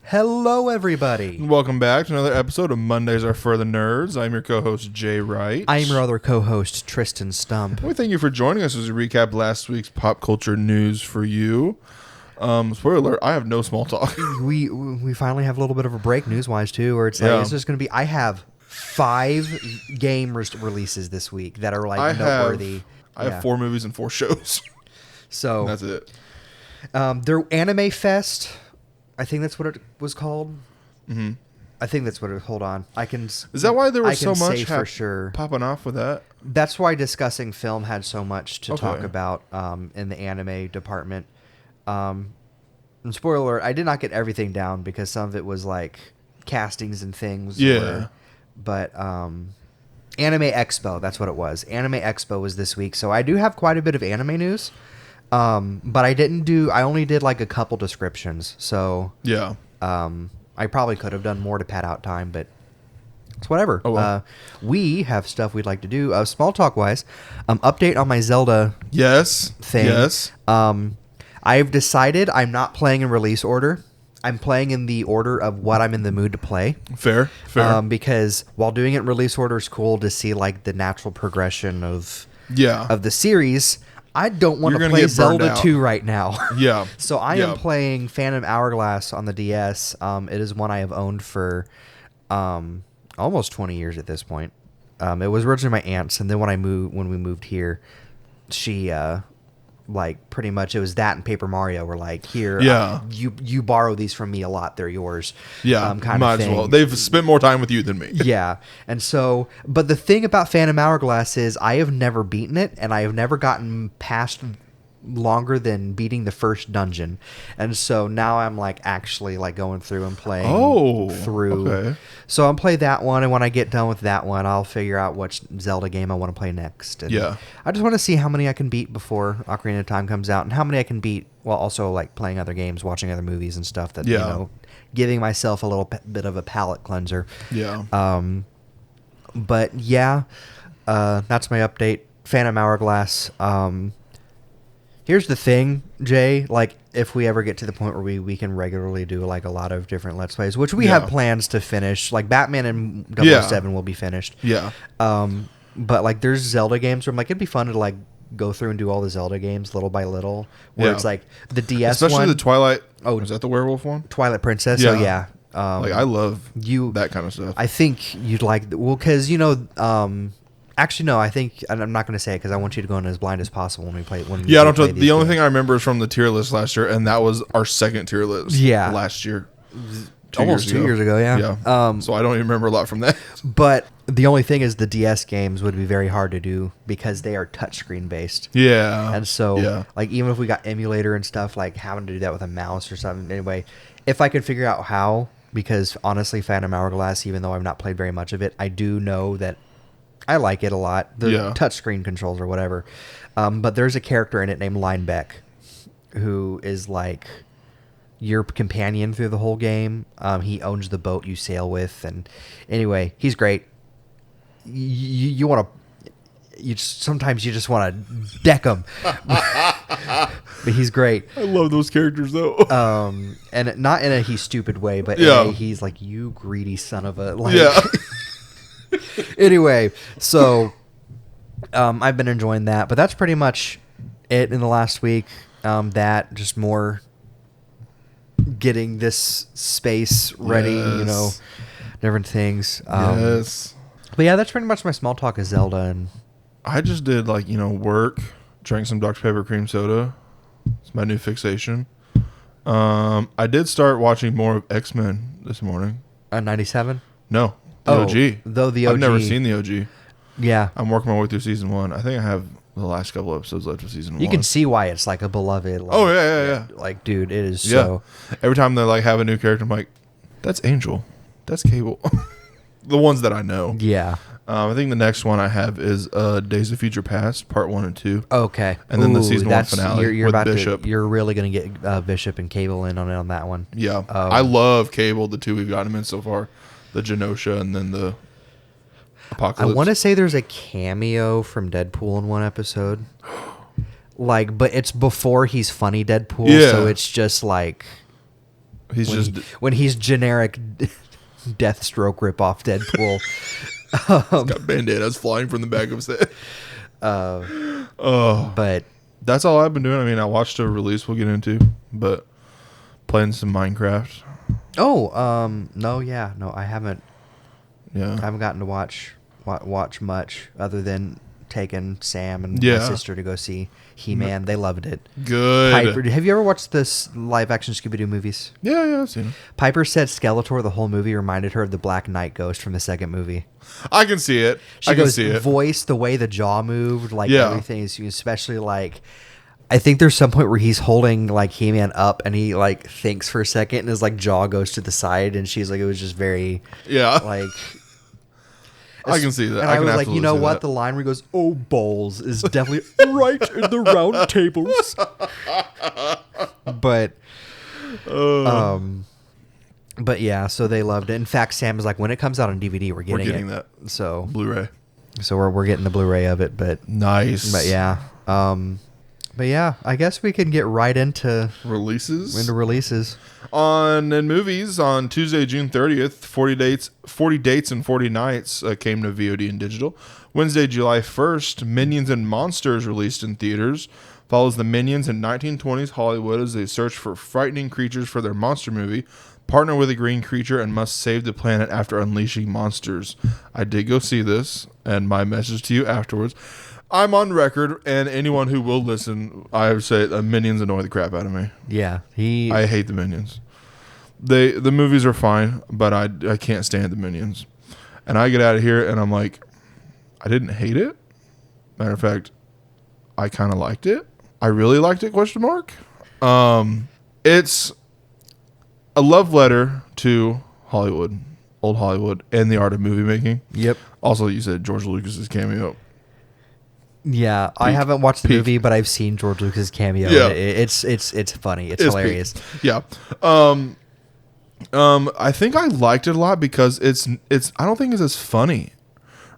Hello, everybody. Welcome back to another episode of Mondays Are For the Nerds. I'm your co-host, Jay Wright. I'm your other co-host, Tristan Stump. We thank you for joining us as we recap last week's pop culture news for you. Spoiler alert, I have no small talk. We finally have a little bit of a break news-wise, too, where it's like, it's just going to be, I have 5 game releases this week that are, like, noteworthy. I have 4 movies and 4 shows. So that's it. Their Anime Fest, I think that's what it was called. Mm-hmm. I think that's what it. Hold on, I can. Is that why there was so much for sure popping off with that? That's why discussing film had so much to talk about in the anime department. And spoiler alert, I did not get everything down because some of it was like castings and things. Yeah. But Anime Expo, that's what it was. Anime Expo was this week, so I do have quite a bit of anime news. But I only did like a couple descriptions. So yeah. I probably could have done more to pad out time, but it's whatever. Oh, well. We have stuff we'd like to do. Small talk wise, update on my Zelda thing. Yes. I've decided I'm not playing in release order. I'm playing in the order of what I'm in the mood to play. Fair. Because while doing it in release order is cool to see like the natural progression of the series, I don't want to play Zelda 2 right now. Yeah. So I am playing Phantom Hourglass on the DS. It is one I have owned for almost 20 years at this point. It was originally my aunt's, and then when we moved here, she like pretty much it was that and Paper Mario were like, here, you borrow these from me a lot, they're yours. Yeah, kind might of thing. as well. They've spent more time with you than me. Yeah, and so, but the thing about Phantom Hourglass is I have never beaten it, and I have never gotten past longer than beating the first dungeon, and so now I'm like actually like going through and playing through. Okay. So I'll play that one, and when I get done with that one, I'll figure out which Zelda game I want to play next. And I just want to see how many I can beat before Ocarina of Time comes out, and how many I can beat while also like playing other games, watching other movies and stuff. That you know, giving myself a little bit of a palate cleanser. Yeah. But yeah, that's my update. Phantom Hourglass. Here's the thing, Jay, like if we ever get to the point where we can regularly do like a lot of different Let's Plays, which we have plans to finish, like Batman and 007 will be finished. Yeah. But like there's Zelda games where I'm like, it'd be fun to like go through and do all the Zelda games little by little, where it's like the DS especially one. the Twilight. Oh, is that the werewolf one? Twilight Princess. Yeah. So yeah. Like I love that kind of stuff. I think you'd like, because you know, actually, no. I think I'm not going to say it because I want you to go in as blind as possible when we play. I don't. The only thing I remember is from the tier list last year, and that was our second tier list. Yeah, last year, almost 2 years ago. Yeah. So I don't even remember a lot from that. But the only thing is, the DS games would be very hard to do because they are touchscreen based. Yeah. And so, like, even if we got emulator and stuff, like having to do that with a mouse or something. Anyway, if I could figure out how, because honestly, Phantom Hourglass, even though I've not played very much of it, I do know that I like it a lot. The touchscreen controls or whatever. But there's a character in it named Linebeck who is like your companion through the whole game. He owns the boat you sail with. And anyway, he's great. You want to... sometimes you just want to deck him. But he's great. I love those characters though. And not in a he's stupid way, but he's like, you greedy son of a... Like, Anyway, so I've been enjoying that, but that's pretty much it in the last week. That just more getting this space ready, you know, different things. But yeah, that's pretty much my small talk of Zelda. And I just did like, you know, work, drank some Dr. Pepper cream soda. It's my new fixation. I did start watching more of X-Men this morning. 97? No. OG. Though the OG. I've never seen the OG. Yeah. I'm working my way through season 1. I think I have the last couple episodes left of season 1. You can see why it's like a beloved. Like, yeah. Like, dude, it is so. Every time they like have a new character, I'm like, that's Angel. That's Cable. The ones that I know. Yeah. I think the next one I have is Days of Future Past, part 1 and 2. Okay. And then the season 1 finale you're with about Bishop. You're really going to get Bishop and Cable in on that one. Yeah. I love Cable, the 2 we've got him in so far. The Genosha and then the Apocalypse. I want to say there's a cameo from Deadpool in one episode. Like, but it's before he's funny Deadpool, so it's just like He's when he's generic Deathstroke ripoff Deadpool. got bandanas flying from the back of his head. But that's all I've been doing. I mean, I watched a release we'll get into, but playing some Minecraft. no, I haven't. Yeah, I haven't gotten to watch much other than taking Sam and my sister to go see He-Man. They loved it. Good. Piper, have you ever watched this live-action Scooby-Doo movies? Yeah, I've seen it. Piper said Skeletor, the whole movie, reminded her of the Black Knight ghost from the second movie. I can see it. She goes, voice, the way the jaw moved, like everything, especially like... I think there's some point where he's holding like He-Man up and he like thinks for a second and his like jaw goes to the side and she's like, it was just very like... I can see that. And I was like, you know what? The line where he goes, "Oh, balls," is definitely right in the round tables. But yeah, so they loved it. In fact, Sam is like, when it comes out on DVD, we're getting that. So Blu-ray. So we're getting the Blu-ray of it. But nice. But yeah. But yeah, I guess we can get right into releases. In movies, on Tuesday, June 30th, 40 Dates and 40 Nights came to VOD and digital. Wednesday, July 1st, Minions and Monsters released in theaters. Follows the Minions in 1920s Hollywood as they search for frightening creatures for their monster movie, partner with a green creature, and must save the planet after unleashing monsters. I did go see this, and my message to you afterwards... I'm on record, and anyone who will listen, I would say the Minions annoy the crap out of me. Yeah, I hate the Minions. The movies are fine, but I can't stand the Minions. And I get out of here, and I'm like, I didn't hate it. Matter of fact, I kind of liked it. I really liked it, ? It's a love letter to Hollywood, old Hollywood, and the art of movie making. Yep. Also, you said George Lucas's cameo. Yeah, I haven't watched the movie, but I've seen George Lucas's cameo. Yeah. It's funny. It's hilarious. Peak. Yeah. I think I liked it a lot because it's I don't think it's as funny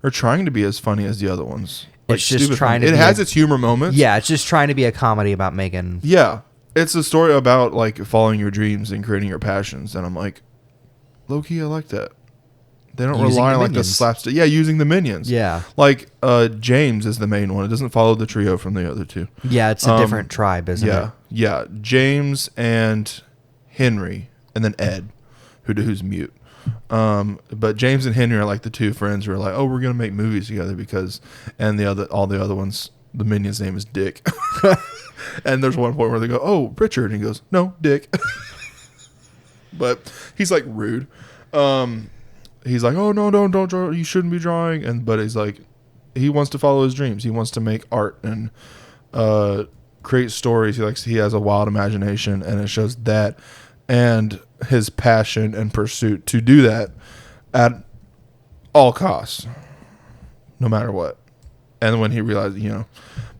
or trying to be as funny as the other ones. It's just trying to It has its humor moments. Yeah, it's just trying to be a comedy about making... Yeah. It's a story about like following your dreams and creating your passions, and I'm like, low key, I like that. They don't rely on like the slapstick. Yeah, using the Minions. Yeah. Like James is the main one. It doesn't follow the trio from the other two. Yeah, it's a different tribe, isn't it? Yeah. James and Henry, and then Ed, who's mute. But James and Henry are like the two friends who are like, oh, we're gonna make movies together because, and all the other ones, the Minion's name is Dick. And there's one point where they go, oh, Richard, and he goes, no, Dick. But he's like rude. He's like, oh no, don't draw. You shouldn't be drawing. But he's like, he wants to follow his dreams. He wants to make art and create stories. He has a wild imagination, and it shows that and his passion and pursuit to do that at all costs, no matter what. And when he realized,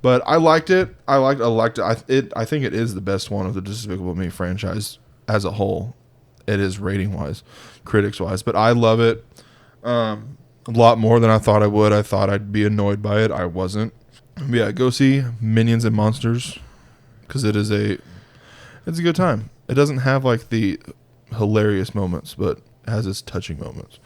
but I liked it. I liked it. I think it is the best one of the Despicable Me franchise as a whole. It is rating wise, critics wise, but I love it a lot more than I thought I would. I thought I'd be annoyed by it. I wasn't. But yeah, go see Minions and Monsters because it's a good time. It doesn't have like the hilarious moments, but it has its touching moments.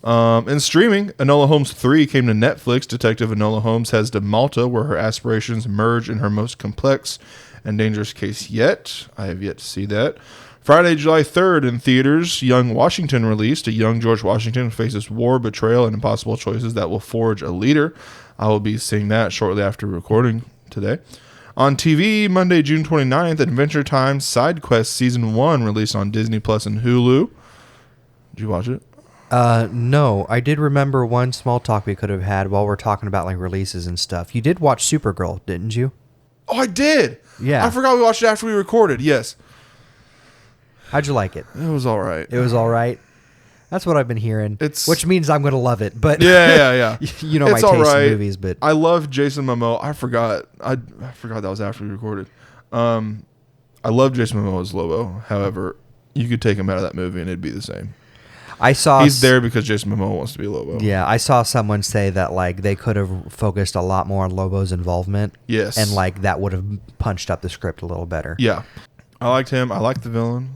In streaming, Enola Holmes 3 came to Netflix. Detective Enola Holmes heads to Malta, where her aspirations merge in her most complex and dangerous case yet. I have yet to see that. Friday, July 3rd in theaters, Young Washington released. A young George Washington faces war, betrayal, and impossible choices that will forge a leader. I will be seeing that shortly after recording today. On TV, Monday, June 29th, Adventure Time Side Quest Season 1 released on Disney Plus and Hulu. Did you watch it? No. I did remember one small talk we could have had while we're talking about like releases and stuff. You did watch Supergirl, didn't you? Oh, I did. Yeah. I forgot we watched it after we recorded. Yes. How'd you like it? It was all right. It was all right. That's what I've been hearing. Which means I'm going to love it. But yeah. You know, it's my taste in movies, but I love Jason Momoa. I forgot that was after we recorded. I love Jason Momoa as Lobo. However, you could take him out of that movie and it'd be the same. He's there because Jason Momoa wants to be Lobo. Yeah, I saw someone say that like they could have focused a lot more on Lobo's involvement. Yes. And like that would have punched up the script a little better. Yeah. I liked him. I liked the villain.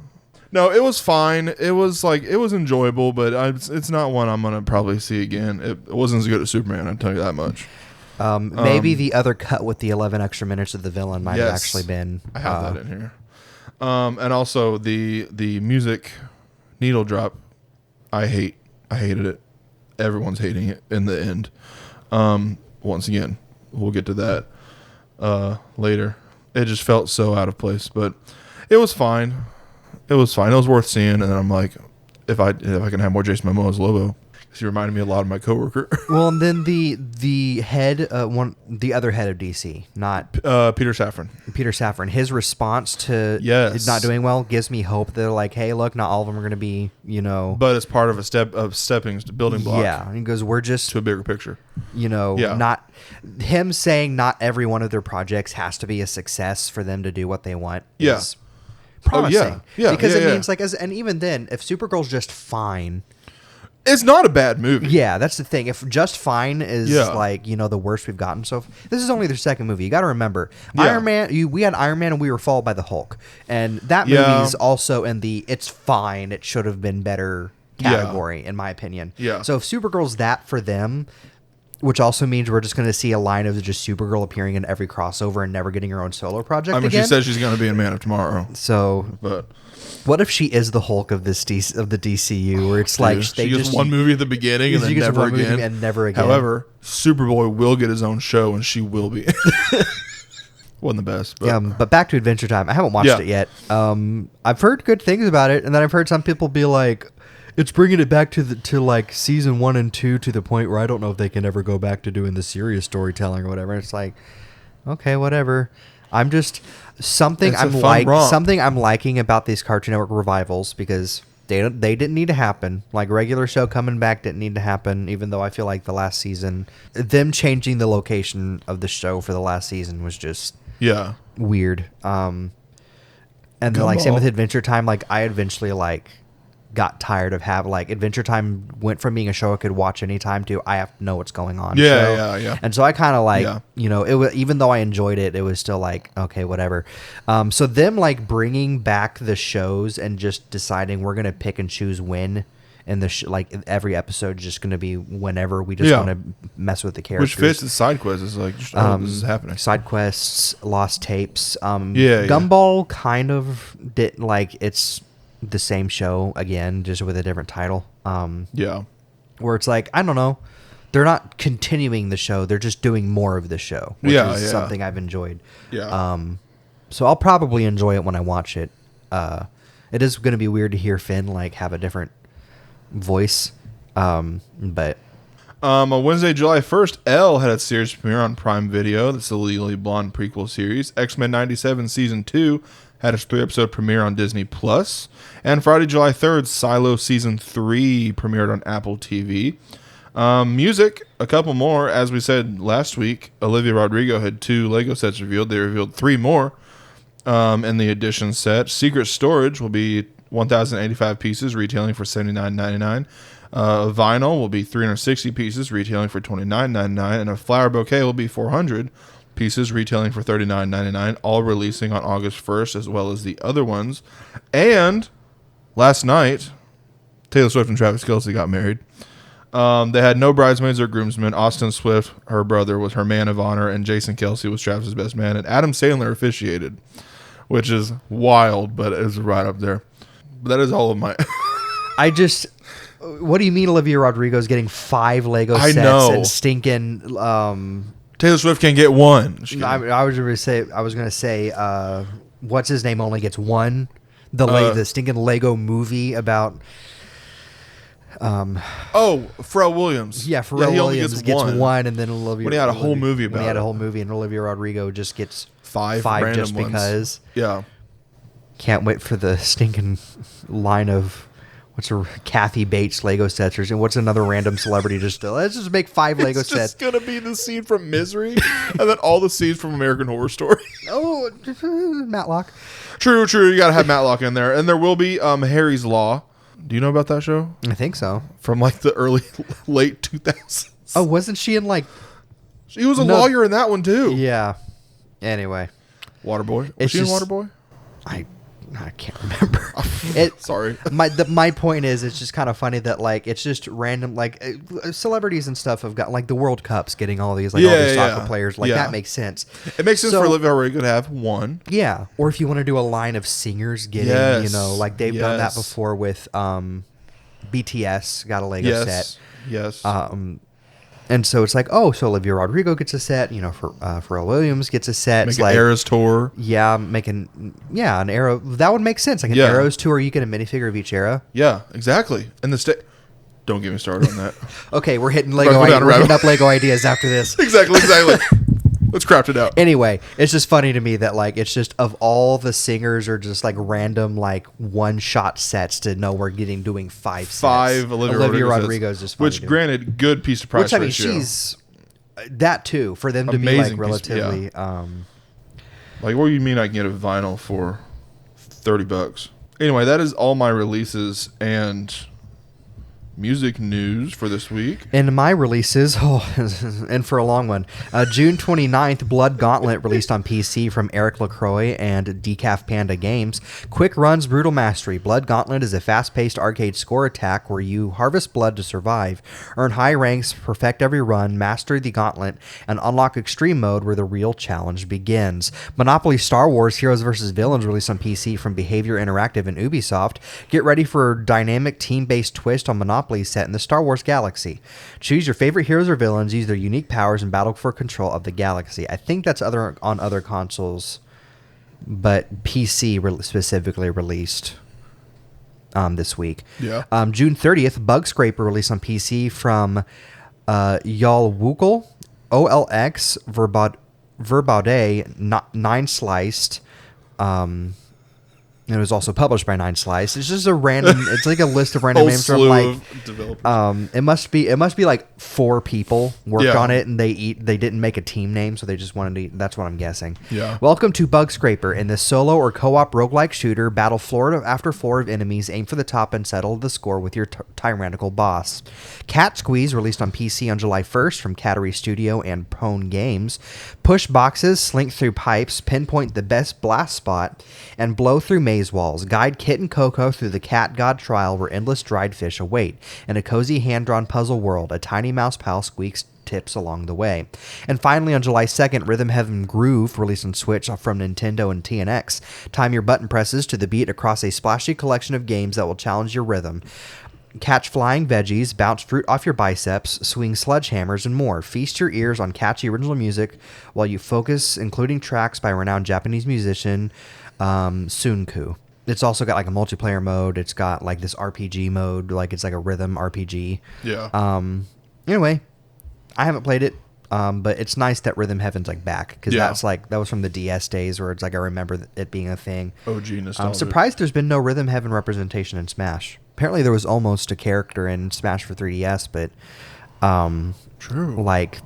No, it was fine. It was enjoyable, but it's not one I'm gonna probably see again. It wasn't as good as Superman. I'll tell you that much. Maybe the other cut with the 11 extra minutes of the villain might have actually been. I have that in here. And also the music needle drop. I hated it. Everyone's hating it in the end. Once again, we'll get to that later. It just felt so out of place, but it was fine. It was fine. It was worth seeing. And then I'm like, if I can have more Jason Momoa as Lobo, because he reminded me a lot of my coworker. Well, and then the head, the other head of DC, not Peter Safran. Peter Safran. His response to Yes. not doing well gives me hope. They're like, hey, look, not all of them are going to be, But it's part of a stepping building block. Yeah, and he goes, we're just to a bigger picture. Not him saying not every one of their projects has to be a success for them to do what they want. Yeah. Is promising. Oh, yeah. Because Yeah, it yeah. means and even then, if Supergirl's just fine. It's not a bad movie. Yeah, that's the thing. If Just Fine is Yeah. the worst we've gotten this is only their second movie. You got to remember, Yeah. Iron Man. We had Iron Man, and we were followed by the Hulk, and that Yeah. movie is also in the it's fine. It should have been better category, in my opinion. Yeah. So if Supergirl's that for them, which also means we're just going to see a line of just Supergirl appearing in every crossover and never getting her own solo project. I mean, again. she says she's going to be in Man of Tomorrow. So. But What if she is the Hulk of the DCU, where it's like she gets one movie at the beginning and then she gets never one movie again. and never again. However, Superboy will get his own show and she will be. Wasn't the best. But. But back to Adventure Time. I haven't watched it yet. I've heard good things about it, and then I've heard some people be like, it's bringing it back to season 1 and 2 to the point where I don't know if they can ever go back to doing the serious storytelling or whatever. And it's like, okay, whatever. I'm just something It's a I'm fun romp. something I'm liking about these Cartoon Network revivals, because they didn't need to happen. Like regular show coming back didn't need to happen, even though I feel like the last season, them changing the location of the show for the last season was just weird. And then same with Adventure Time. I eventually got tired of having Adventure Time went from being a show I could watch anytime to I have to know what's going on. Yeah. And so I kind of it was, even though I enjoyed it, it was still okay, whatever. So them bringing back the shows and just deciding we're gonna pick and choose when, and every episode is just gonna be whenever we just want to mess with the characters. Which fits the side quest. It's this is happening. Side quests, lost tapes. Yeah. Gumball kind of did it's the same show again, just with a different title. Where it's I don't know, they're not continuing the show; they're just doing more of the show, which is something I've enjoyed. So I'll probably enjoy it when I watch it. It is going to be weird to hear Finn have a different voice, but. On Wednesday, July 1st, Elle had its series premiere on Prime Video. That's the Legally Blonde prequel series. X-Men 97 Season 2 had its 3-episode premiere on Disney+. And Friday, July 3rd, Silo Season 3 premiered on Apple TV. Music, a couple more. As we said last week, Olivia Rodrigo had 2 Lego sets revealed. They revealed 3 more in the edition set. Secret Storage will be 1,085 pieces, retailing for $79.99. Vinyl will be 360 pieces, retailing for $29.99, and a flower bouquet will be 400 pieces, retailing for $39.99, all releasing on August 1st, as well as the other ones. And last night, Taylor Swift and Travis Kelce got married. They had no bridesmaids or groomsmen. Austin Swift, her brother, was her man of honor, and Jason Kelce was Travis's best man, and Adam Sandler officiated, which is wild, but it was right up there. But that is all of my... What do you mean Olivia Rodrigo's getting 5 Lego sets and stinking... Taylor Swift can't get one. I was going to say, what's his name only gets 1? The stinking Lego movie about... Pharrell Williams. Yeah, Pharrell Williams gets one, and then Olivia... When he had a whole movie about it. When he had a whole movie, and Olivia Rodrigo just gets 5 just ones. Because. Yeah. Can't wait for the stinking line of... What's a Kathy Bates Lego sets, and what's another random celebrity just let's just make 5 Lego sets. It's just gonna be the scene from Misery, and then all the scenes from American Horror Story. Oh, Matlock. True. You gotta have Matlock in there, and there will be Harry's Law. Do you know about that show? I think so. From the late 2000s. Oh, wasn't she in She was a lawyer in that one too. Yeah. Anyway, Waterboy. Was It's she in just- Waterboy? I can't remember. It. Sorry. My point is, it's just kind of funny that like it's just random like celebrities and stuff have got like the World Cups getting all these all these soccer players like that makes sense. It makes sense for Olivia Rodrigo to have one. Yeah, or if you want to do a line of singers getting like they've done that before with BTS got a Lego set. Yes. And so it's like, oh, so Olivia Rodrigo gets a set, for Pharrell Williams gets a set. Make it's an like, Eras tour. Yeah, an Arrow. That would make sense. Like an Arrows tour, you get a minifigure of each era. Yeah, exactly. And don't get me started on that. Okay, we're hitting Lego. We're hitting up Lego ideas after this. Exactly. Let's craft it out. Anyway, it's just funny to me that like it's just of all the singers are just like random like one shot sets to know we're doing sets. Olivia Rodrigo is just funny which granted good piece of price ratio. She's that too for them to Amazing be like relatively like what do you mean I can get a vinyl for $30? Anyway, that is all my releases and music news for this week. And my releases, and for a long one, June 29th, Blood Gauntlet released on PC from Eric LaCroix and Decaf Panda Games. Quick runs, brutal mastery. Blood Gauntlet is a fast-paced arcade score attack where you harvest blood to survive, earn high ranks, perfect every run, master the gauntlet, and unlock extreme mode where the real challenge begins. Monopoly Star Wars Heroes vs. Villains released on PC from Behavior Interactive and Ubisoft. Get ready for a dynamic team-based twist on Monopoly set in the Star Wars galaxy. Choose your favorite heroes or villains, use their unique powers, and battle for control of the galaxy. I think that's on other consoles, but PC specifically released this week. Yeah. June 30th, Bug Scraper released on PC from Yolwukel, OLX, Verbaudet, 9 Sliced. It was also published by 9 Slice. It's just a random. It's like a list of random names from like. It must be like 4 people worked on it, and they didn't make a team name, so they just wanted to. That's what I'm guessing. Yeah. Welcome to Bug Scraper. In this solo or co-op roguelike shooter, battle floor after floor of enemies, aim for the top, and settle the score with your tyrannical boss. Cat Squeeze released on PC on July 1st from Cattery Studio and Pwn Games. Push boxes, slink through pipes, pinpoint the best blast spot, and blow through maze walls. Guide Kit and Coco through the cat god trial where endless dried fish await. In a cozy hand-drawn puzzle world, a tiny mouse pal squeaks tips along the way. And finally, on July 2nd, Rhythm Heaven Groove, released on Switch from Nintendo and TNX. Time your button presses to the beat across a splashy collection of games that will challenge your rhythm. Catch flying veggies, bounce fruit off your biceps, swing sledgehammers, and more. Feast your ears on catchy original music while you focus, including tracks by renowned Japanese musician Sunku. It's also got like a multiplayer mode. It's got like this RPG mode, like it's like a rhythm RPG. Yeah. Anyway, I haven't played it, but it's nice that Rhythm Heaven's like back because that was from the DS days where it's like I remember it being a thing. OG nostalgia. I'm surprised there's been no Rhythm Heaven representation in Smash. Apparently there was almost a character in Smash for 3DS, but true. Like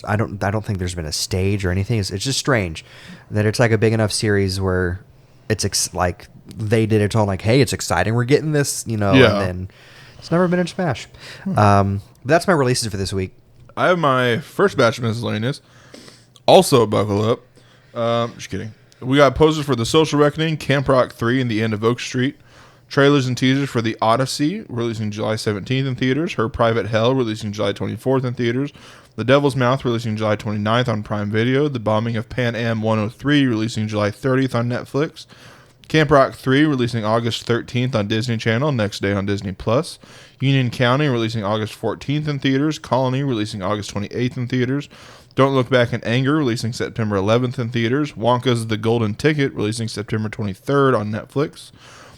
I don't think there's been a stage or anything. It's just strange that it's like a big enough series where it's like they did it all like, hey, it's exciting, we're getting this, and then it's never been in Smash. But that's my releases for this week. I have my first batch of miscellaneous. Also, buckle up. Just kidding. We got posters for The Social Reckoning, Camp Rock 3, and The End of Oak Street. Trailers and teasers for The Odyssey, releasing July 17th in theaters. Her Private Hell, releasing July 24th in theaters. The Devil's Mouth, releasing July 29th on Prime Video. The Bombing of Pan Am 103, releasing July 30th on Netflix. Camp Rock 3, releasing August 13th on Disney Channel, next day on Disney+. Union County, releasing August 14th in theaters. Colony, releasing August 28th in theaters. Don't Look Back in Anger, releasing September 11th in theaters. Wonka's The Golden Ticket, releasing September 23rd on Netflix.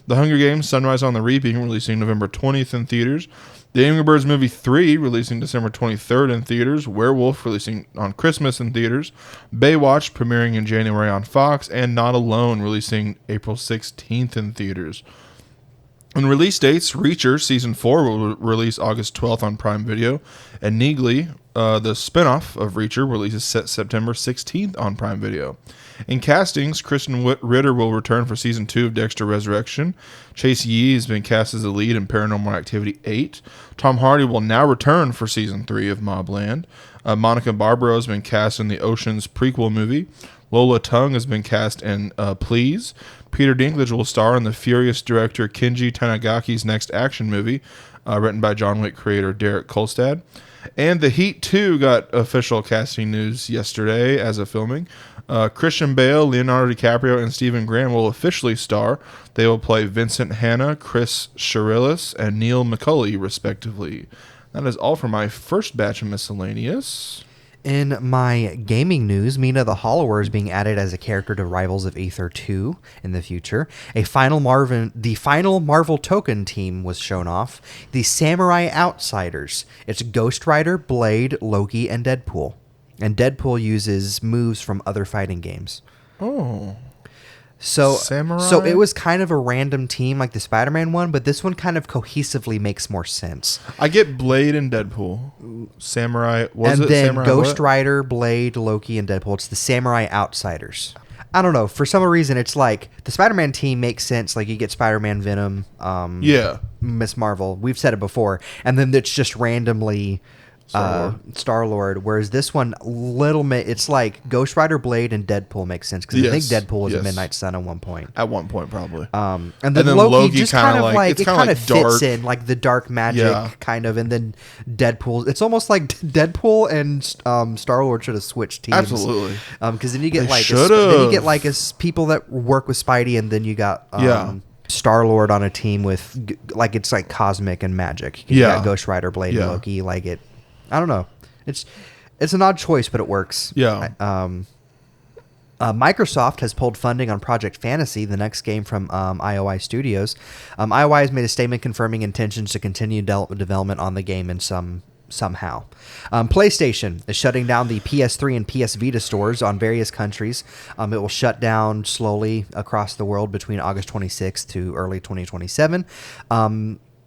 The Hunger Games, Sunrise on the Reaping, releasing November 20th in theaters. The Angry Birds Movie 3, releasing December 23rd in theaters. Werewolf, releasing on Christmas in theaters. Baywatch, premiering in January on Fox. And Not Alone, releasing April 16th in theaters. On release dates, Reacher Season 4 will release August 12th on Prime Video. And Neegly, the spinoff of Reacher, releases September 16th on Prime Video. In castings, Kristen Ritter will return for Season 2 of Dexter Resurrection. Chase Yee has been cast as the lead in Paranormal Activity 8. Tom Hardy will now return for Season 3 of Mobland. Monica Barbaro has been cast in the Oceans prequel movie. Lola Tung has been cast in Please. Peter Dinklage will star in the furious director Kenji Tanagaki's next action movie, written by John Wick creator Derek Kolstad. And The Heat 2 got official casting news yesterday as of filming. Christian Bale, Leonardo DiCaprio, and Stephen Graham will officially star. They will play Vincent Hanna, Chris Shirillis, and Neil McCulley, respectively. That is all for my first batch of miscellaneous. In my gaming news, Mina the Hollower is being added as a character to Rivals of Aether 2 in the future. The final Marvel token team was shown off. The Samurai Outsiders. It's Ghost Rider, Blade, Loki, and Deadpool. And Deadpool uses moves from other fighting games. Oh. Samurai? So it was kind of a random team like the Spider-Man one, but this one kind of cohesively makes more sense. I get Blade and Deadpool. Samurai, and then Samurai Ghost Rider, Blade, Loki, and Deadpool. It's the Samurai Outsiders. I don't know. For some reason, it's like the Spider-Man team makes sense. Like you get Spider-Man, Venom, Miss Marvel. We've said it before. And then it's just randomly Star-Lord, whereas this one it's like Ghost Rider, Blade, and Deadpool makes sense because I think Deadpool was a Midnight Sun at one point. At one point, probably. And then Loki just kind of like it kind of fits in like the dark magic kind of, and then Deadpool. It's almost like Deadpool and Star-Lord should have switched teams. Absolutely. Because then you get people that work with Spidey, and then you got Star-Lord on a team with like it's like cosmic and magic. You got Ghost Rider, Blade, and Loki. Like it. I don't know. It's an odd choice, but it works. Yeah. Microsoft has pulled funding on Project Fantasy, the next game from IOI Studios. IOI has made a statement confirming intentions to continue development on the game in somehow. PlayStation is shutting down the PS3 and PS Vita stores on various countries. It will shut down slowly across the world between August 26th to early 2027.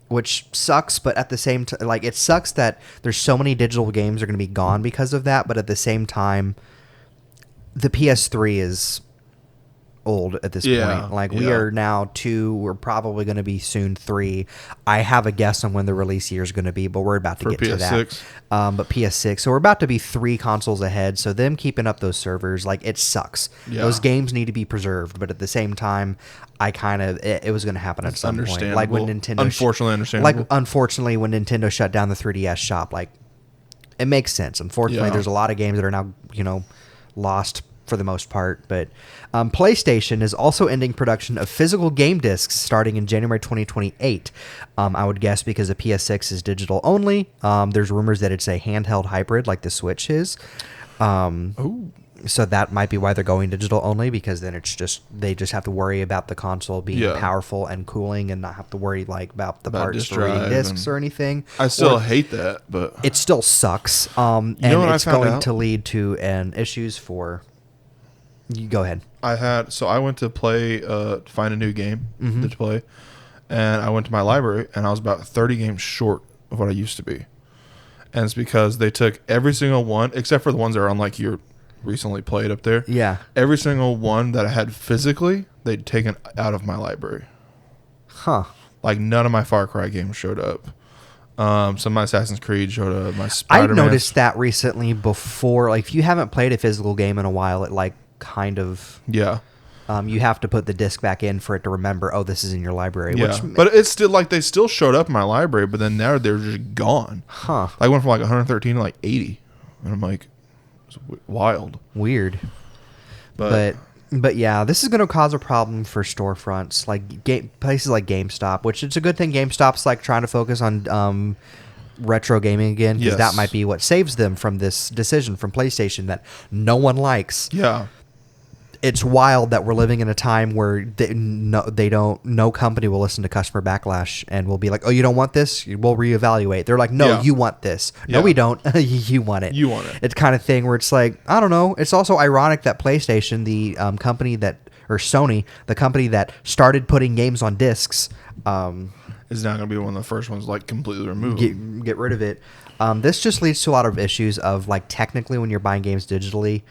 Which sucks, but at the same time, like it sucks that there's so many digital games are going to be gone because of that. But at the same time, the PS3 is old at this point. Like we are now 2. We're probably going to be soon 3. I have a guess on when the release year is going to be, but we're about to get to that. But PS6, so we're about to be 3 consoles ahead. So them keeping up those servers, like it sucks. Those games need to be preserved, but at the same time, it was going to happen at some point. Like when Nintendo, unfortunately, when Nintendo shut down the 3DS shop, like it makes sense. Unfortunately, there's a lot of games that are now lost for the most part. But PlayStation is also ending production of physical game discs starting in January 2028. I would guess because the PS6 is digital only. There's rumors that it's a handheld hybrid like the Switch is. So that might be why they're going digital only, because then they just have to worry about the console being powerful and cooling and not have to worry about the parts for reading discs or anything. I still hate that, but it still sucks. And it's going to lead to issues for. You go ahead. I went to find a new game to play, and I went to my library, and I was about 30 games short of what I used to be. And it's because they took every single one, except for the ones that are on like your recently played up there. Yeah. Every single one that I had physically, they'd taken out of my library. Huh. Like none of my Far Cry games showed up. Some of my Assassin's Creed showed up. My Spider-Man. I noticed that recently before. Like if you haven't played a physical game in a while, it like kind of you have to put the disc back in for it to remember, oh, this is in your library. But it's still like they still showed up in my library, but then now they're just gone. I went from like 113 to like 80, and I'm like, it's wild, weird. But yeah, this is going to cause a problem for storefronts like places like GameStop, which it's a good thing GameStop's like trying to focus on retro gaming again, because that might be what saves them from this decision from PlayStation that no one likes. It's wild that we're living in a time where no company will listen to customer backlash and will be like, oh, you don't want this? We'll reevaluate. They're like, no, you want this. No, we don't. You want it. It's kind of thing where it's like, I don't know. It's also ironic that PlayStation, the company or Sony, the company that started putting games on discs, is not going to be one of the first ones like completely removed. Get rid of it. This just leads to a lot of issues of like technically when you're buying games digitally,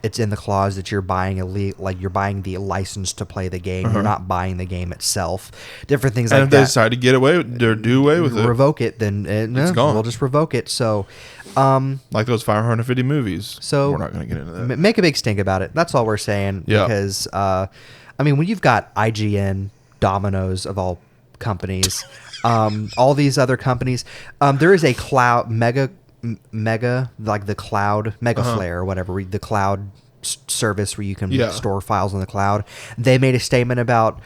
it's in the clause that you're buying you're buying the license to play the game. You're not buying the game itself. Different things And like if they that. decide to get away or do away with it, Revoke it, then it's gone. We'll just revoke it. So, like those 550 movies. So we're not going to get into that. Make a big stink about it. That's all we're saying. Yeah. Because I mean, when you've got IGN, Domino's of all companies, all these other companies, there is a cloud mega like the cloud Megaflare or whatever, the cloud service where you can store files in the cloud. They made a statement about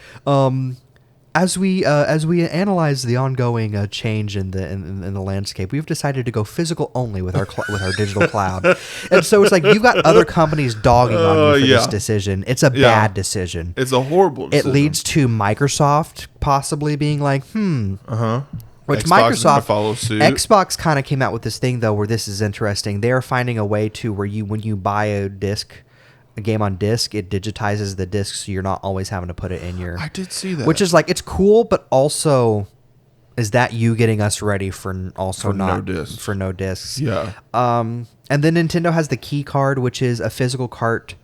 as we analyze the ongoing change in the landscape, we've decided to go physical only with our with our digital cloud. And so it's like you've got other companies dogging on you for this decision. It's a bad decision. It's a horrible decision. It leads to Microsoft possibly being like, which Xbox is gonna Microsoft follow suit. Xbox kind of came out with this thing though where this is interesting. They are finding a way to where when you buy a game on disc, it digitizes the disc so you're not always having to put it in your... I did see that. Which is like, it's cool, but also is that you getting us ready for no discs. Yeah. And then Nintendo has the key card, which is a physical cart,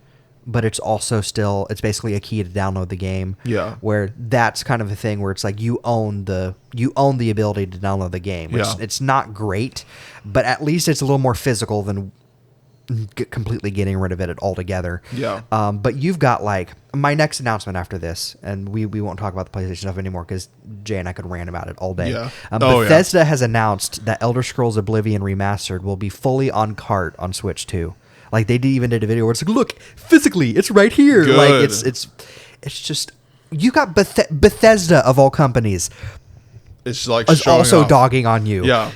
but it's also it's basically a key to download the game. Yeah. Where that's kind of a thing where it's like you own the ability to download the game. Which it's not great, but at least it's a little more physical than completely getting rid of it altogether. Yeah. But you've got like my next announcement after this, and we won't talk about the PlayStation stuff anymore because Jay and I could rant about it all day. Yeah. Bethesda has announced that Elder Scrolls Oblivion Remastered will be fully on cart on Switch 2. Like they even did a video where it's like, look, physically, it's right here. Good. Like it's just you got Bethesda of all companies. It's like is also off. dogging on you. Yeah.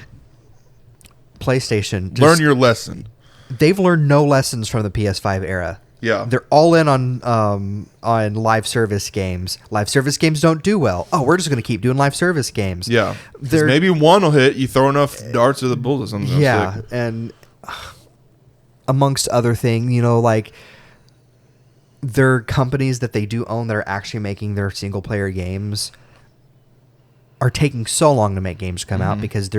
PlayStation. Learn your lesson. They've learned no lessons from the PS5 era. Yeah. They're all in on live service games. Live service games don't do well. Oh, we're just going to keep doing live service games. Yeah. Maybe one will hit. You throw enough darts at the bullet, something's gonna stick. And amongst other things, like their companies that they do own that are actually making their single player games are taking so long to make games come out because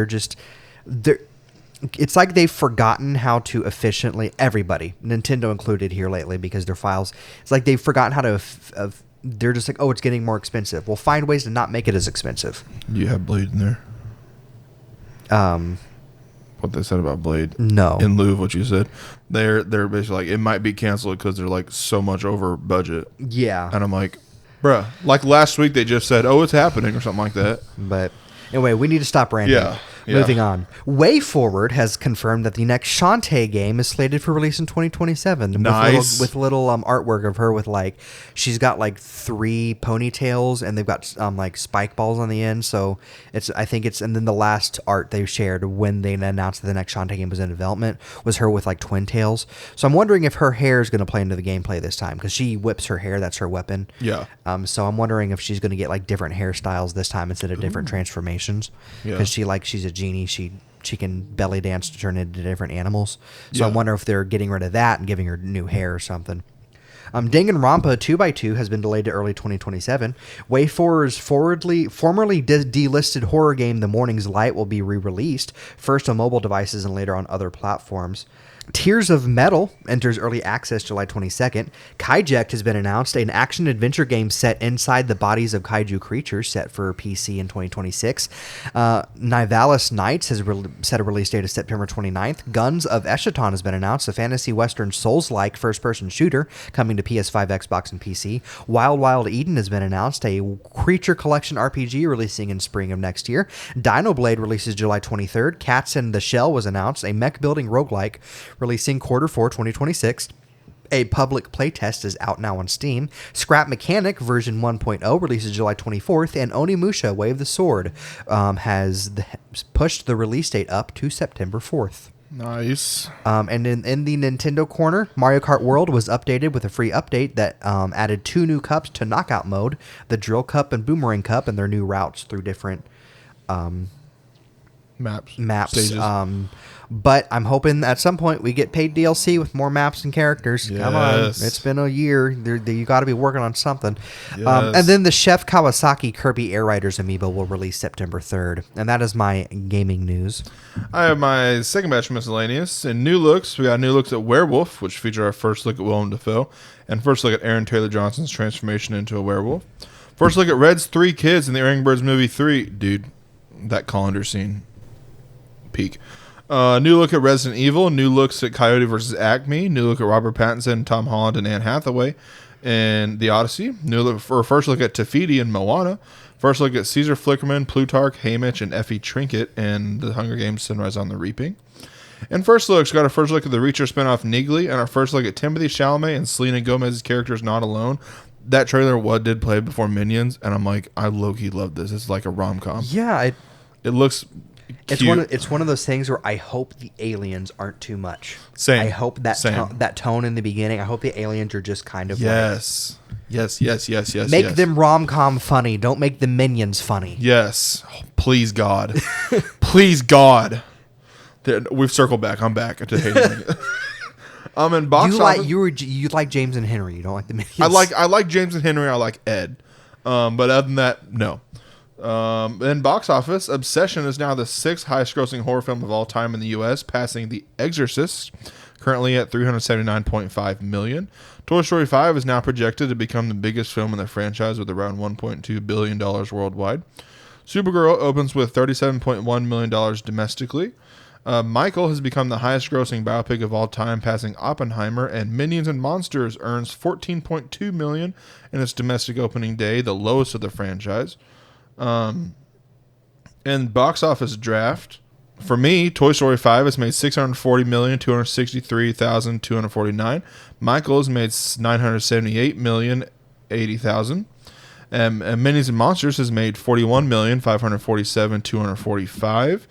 it's like they've forgotten how to efficiently, everybody, Nintendo included here lately because their files, it's like they've forgotten how to, they're just like, oh, it's getting more expensive. Well, find ways to not make it as expensive. You have Blade in there? What they said about Blade? No. In lieu of what you said. They're basically like, it might be canceled because they're like so much over budget. Yeah. And I'm like, bruh, like last week they just said, oh, it's happening or something like that. But anyway, we need to stop ranting. Yeah. Moving on. WayForward has confirmed that the next Shantae game is slated for release in 2027. Nice. With little artwork of her with like, she's got like 3 ponytails and they've got like spike balls on the end. So and then the last art they shared when they announced that the next Shantae game was in development was her with like twin tails. So I'm wondering if her hair is going to play into the gameplay this time because she whips her hair. That's her weapon. Yeah. So I'm wondering if she's going to get like different hairstyles this time instead of different transformations. Yeah. Because she's a genie. She can belly dance to turn into different animals. So I wonder if they're getting rid of that and giving her new hair or something. Danganronpa 2x2 has been delayed to early 2027. WayForward's formerly delisted horror game The Morning's Light will be re-released, first on mobile devices and later on other platforms. Tears of Metal enters early access July 22nd. Kaiject has been announced, an action-adventure game set inside the bodies of kaiju creatures set for PC in 2026. Nivalis Nights has set a release date of September 29th. Guns of Eschaton has been announced, a fantasy western Souls-like first-person shooter coming to PS5, Xbox, and PC. Wild Wild Eden has been announced, a creature collection RPG releasing in spring of next year. Dinoblade releases July 23rd. Cats in the Shell was announced, a mech-building roguelike releasing Q4 2026. A public playtest is out now on Steam. Scrap Mechanic version 1.0 releases July 24th, and Onimusha Way of the Sword has pushed the release date up to September 4th. Nice. And in the Nintendo corner, Mario Kart World was updated with a free update that added 2 new cups to Knockout mode, the Drill Cup and Boomerang Cup, and their new routes through different maps. Stages. But I'm hoping at some point we get paid DLC with more maps and characters. Come on, Yes. it's been a year. You got to be working on something. Yes. And then the Chef Kawasaki Kirby Air Riders amiibo will release September 3rd, and that is my gaming news. I have my second batch of miscellaneous. In new looks, we got new looks at Werewolf, which feature our first look at Willem Dafoe, and first look at Aaron Taylor Johnson's transformation into a werewolf. First look at Red's 3 kids in the Erring Birds movie 3. Dude, that colander scene. Peak. New look at Resident Evil. New looks at Coyote vs. Acme. New look at Robert Pattinson, Tom Holland, and Anne Hathaway in The Odyssey. New look for first look at Tafiti and Moana. First look at Caesar Flickerman, Plutarch, Haymitch, and Effie Trinket in The Hunger Games: Sunrise on the Reaping. And first looks, got our first look at the Reacher spinoff Niggly, and our first look at Timothy Chalamet and Selena Gomez's characters Not Alone. That trailer did play before Minions, and I'm like, I low-key love this. It's like a rom-com. Yeah, It looks cute. it's one of those things where I hope the aliens aren't too much. Same. I hope that Same. that tone in the beginning. I hope the aliens are just kind of Yes. Yes. make yes. them rom-com funny. Don't make the minions funny. Yes. Oh, please, God. Please, God. We've circled back. I'm back to hating it. In box office, You like James and Henry. You don't like the minions. I like James and Henry. I like Ed. But other than that, no. In box office, Obsession is now the 6th highest grossing horror film of all time in the U.S., passing The Exorcist, currently at $379.5 million. Toy Story 5 is now projected to become the biggest film in the franchise with around $1.2 billion worldwide. Supergirl opens with $37.1 million domestically. Michael has become the highest grossing biopic of all time, passing Oppenheimer, and Minions and Monsters earns $14.2 million in its domestic opening day, the lowest of the franchise. And box office draft, for me, Toy Story 5 has made $640,263,249. Michael has made $978,080,000. And Minions and Monsters has made $41,547,245.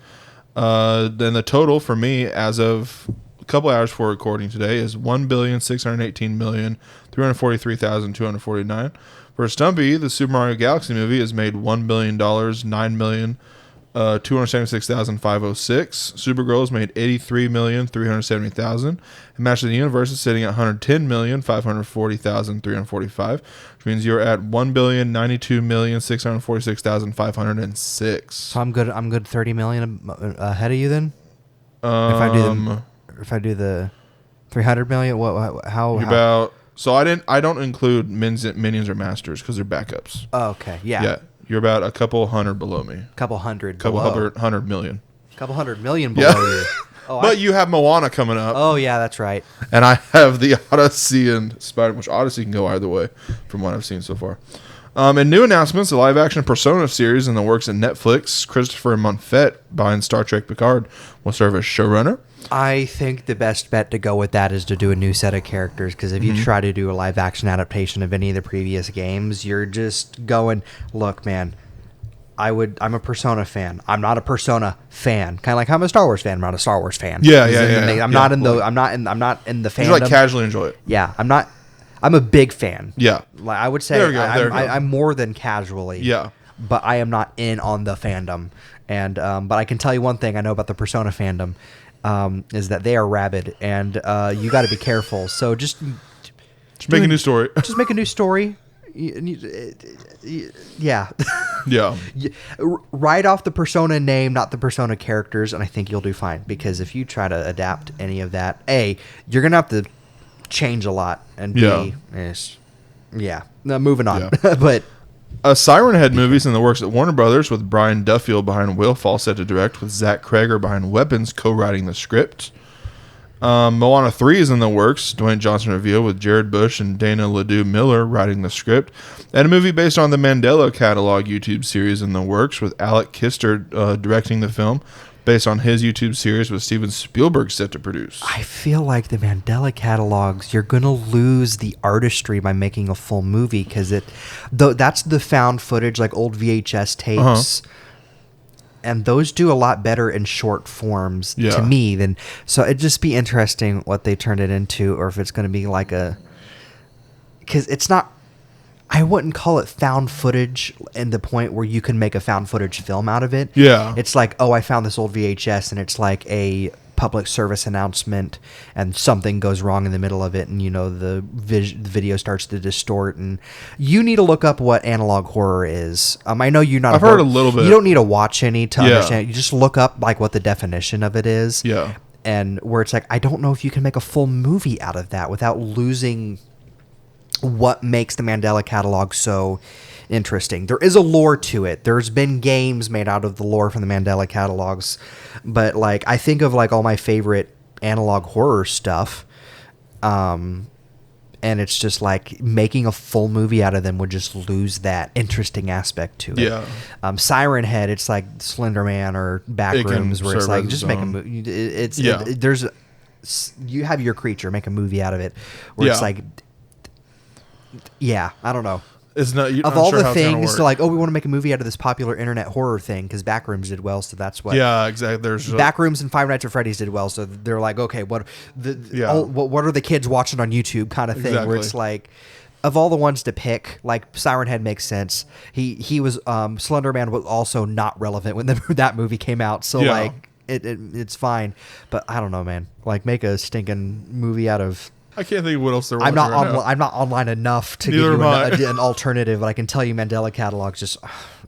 Then the total for me, as of a couple hours before recording today, is $1,618,343,249. For Stumpy, the Super Mario Galaxy movie has made $1 billion, $9,276,506. Supergirl has made $83,370,000. And Match of the Universe is sitting at $110,540,345, which means you're at $1,092,646,506. So I'm good. I'm good. $30 million ahead of you then. If I do the $300 million, how? About. So I don't include Minions or Masters because they're backups. Oh, okay. Yeah. Yeah. You're about a couple hundred below me. Couple hundred Million. Couple hundred million below you. Oh, But you have Moana coming up. Oh yeah, that's right. And I have the Odyssey and Spider-Man, which Odyssey can go either way from what I've seen so far. In new announcements, the live-action Persona series in the works at Netflix, Christopher Monfett, behind Star Trek Picard, will serve as showrunner. I think the best bet to go with that is to do a new set of characters, because if you try to do a live-action adaptation of any of the previous games, you're just going, look, man, I'm a Persona fan. I'm not a Persona fan. Kind of like I'm a Star Wars fan. I'm not a Star Wars fan. Yeah. I'm not in the fandom. You like casually enjoy it. Yeah, I'm not. I'm a big fan. Yeah. Like I would say, There we go, I'm more than casually. Yeah. But I am not in on the fandom, and but I can tell you one thing I know about the Persona fandom, is that they are rabid, and you got to be careful. So just make a new story. Just make a new story. Yeah. Yeah. Write off the Persona name, not the Persona characters, and I think you'll do fine. Because if you try to adapt any of that, A, you're gonna have to change a lot, and B, No, moving on. Yeah. But Siren Head movies in the works at Warner Brothers, with Brian Duffield behind Willfall set to direct, with Zach Krager behind Weapons co-writing the script. Moana 3 is in the works. Dwayne Johnson revealed, with Jared Bush and Dana Ledoux Miller writing the script. And a movie based on the Mandela Catalog YouTube series in the works, with Alec Kister directing the film, based on his YouTube series, with Steven Spielberg set to produce. I feel like the Mandela catalogs, you're going to lose the artistry by making a full movie, because that's the found footage, like old VHS tapes. And those do a lot better in short forms to me than. So it'd just be interesting what they turn it into, or if it's going to be like because it's not. I wouldn't call it found footage in the point where you can make a found footage film out of it. Yeah. It's like, oh, I found this old VHS and it's like a public service announcement and something goes wrong in the middle of it and, you know, the video starts to distort. And you need to look up what analog horror is. I know you're not. I've heard a little bit. You don't need to watch any to understand. You just look up like what the definition of it is. Yeah. And where it's like, I don't know if you can make a full movie out of that without losing what makes the Mandela catalog so interesting. There is a lore to it. There's been games made out of the lore from the Mandela catalogs, but like I think of like all my favorite analog horror stuff, and it's just like making a full movie out of them would just lose that interesting aspect to it. Yeah. Siren Head, it's like Slender Man or Backrooms, where it's like just make a movie. You have your creature, make a movie out of it, where it's like. Yeah, I don't know. It's not of all the things to like. Oh, we want to make a movie out of this popular internet horror thing because Backrooms did well, so that's what. Yeah, exactly. There's Backrooms and Five Nights at Freddy's did well, so they're like, okay, what are the kids watching on YouTube kind of thing? Exactly. Where it's like, of all the ones to pick, like Siren Head makes sense. He was Slender Man was also not relevant when that movie came out, so like it's fine. But I don't know, man. Like make a stinking movie out of. I can't think of what else there was. I'm not online enough to give you an alternative, but I can tell you Mandela catalogs just.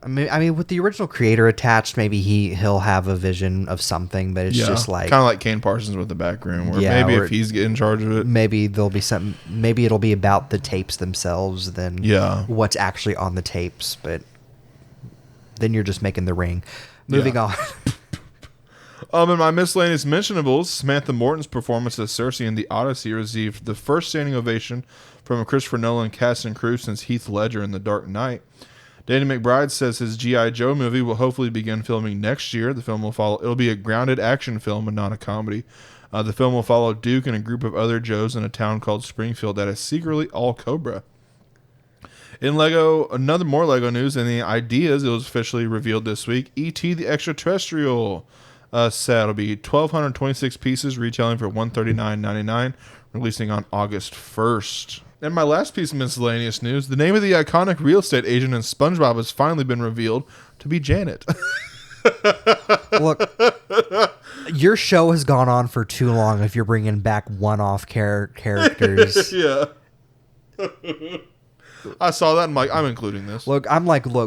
I mean, with the original creator attached, maybe he'll have a vision of something, but it's just like kind of like Kane Parsons with the Backroom, where maybe if he's in charge of it, maybe there'll be something. Maybe it'll be about the tapes themselves than what's actually on the tapes. But then you're just making the ring. Moving on. In my miscellaneous mentionables, Samantha Morton's performance as Cersei in The Odyssey received the first standing ovation from a Christopher Nolan cast and crew since Heath Ledger in The Dark Knight. Danny McBride says his G.I. Joe movie will hopefully begin filming next year. The film will follow. It'll be a grounded action film and not a comedy. The film will follow Duke and a group of other Joes in a town called Springfield that is secretly all Cobra. In Lego, more Lego news and the ideas, it was officially revealed this week. E.T. the Extraterrestrial. Set. It'll be 1,226 pieces, retailing for $139.99, releasing on August 1st. And my last piece of miscellaneous news, the name of the iconic real estate agent in SpongeBob has finally been revealed to be Janet. Look, your show has gone on for too long if you're bringing back one-off characters. Yeah. I saw that and I'm like, I'm including this. Look,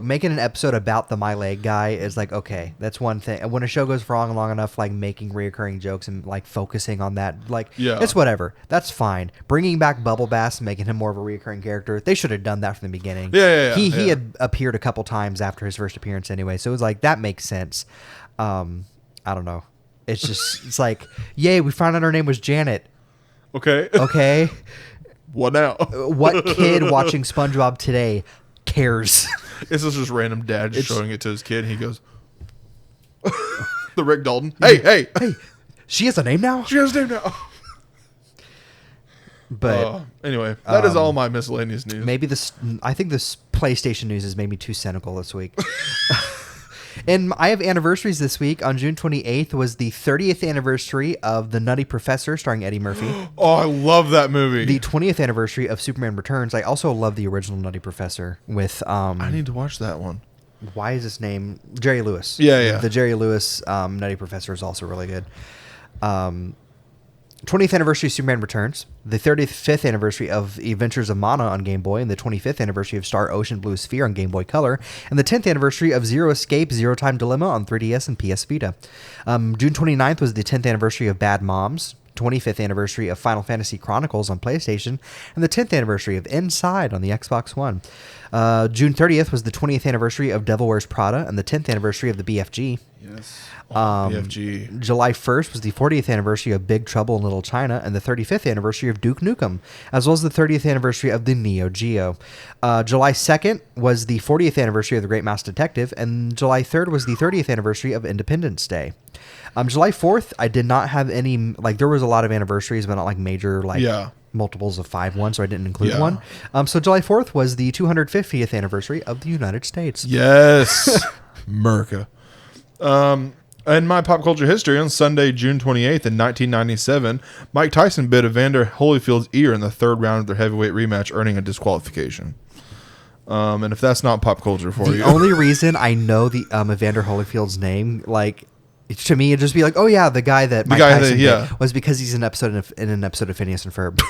making an episode about the My Leg guy is like, okay, that's one thing. And when a show goes wrong long enough, like making reoccurring jokes and like focusing on that, like, it's whatever. That's fine. Bringing back Bubble Bass and making him more of a reoccurring character, they should have done that from the beginning. He had appeared a couple times after his first appearance anyway, so it was like, that makes sense. I don't know. It's just, it's like, yay, we found out her name was Janet. Okay. What now? What kid watching SpongeBob today cares? It's just random dad just showing it to his kid. And he goes, the Rick Dalton. Hey. She has a name now? She has a name now. But anyway, that is all my miscellaneous news. Maybe I think this PlayStation news has made me too cynical this week. And I have anniversaries this week. On June 28th was the 30th anniversary of The Nutty Professor, starring Eddie Murphy. Oh, I love that movie. The 20th anniversary of Superman Returns. I also love the original Nutty Professor with... I need to watch that one. Why is his name? Jerry Lewis. Yeah. The Jerry Lewis Nutty Professor is also really good. 20th anniversary of Superman Returns, the 35th anniversary of Adventures of Mana on Game Boy, and the 25th anniversary of Star Ocean Blue Sphere on Game Boy Color, and the 10th anniversary of Zero Escape, Zero Time Dilemma on 3DS and PS Vita. June 29th was the 10th anniversary of Bad Moms, 25th anniversary of Final Fantasy Chronicles on PlayStation, and the 10th anniversary of Inside on the Xbox One. June 30th was the 20th anniversary of Devil Wears Prada, and the 10th anniversary of the BFG. Yes. BFG. July 1st was the 40th anniversary of Big Trouble in Little China and the 35th anniversary of Duke Nukem, as well as the 30th anniversary of the Neo Geo. July 2nd was the 40th anniversary of The Great Mouse Detective, and July 3rd was the 30th anniversary of Independence Day. July 4th, I did not have any, like, there was a lot of anniversaries, but not like major, like, multiples of 5 ones, so I didn't include one. So July 4th was the 250th anniversary of the United States. Yes. America. In my pop culture history, on Sunday, June 28th in 1997, Mike Tyson bit Evander Holyfield's ear in the third round of their heavyweight rematch, earning a disqualification. And if that's not pop culture for The you, only reason I know the Evander Holyfield's name, like, to me, it'd just be like, oh yeah, the guy that Mike Tyson did, was because he's in an episode of Phineas and Ferb.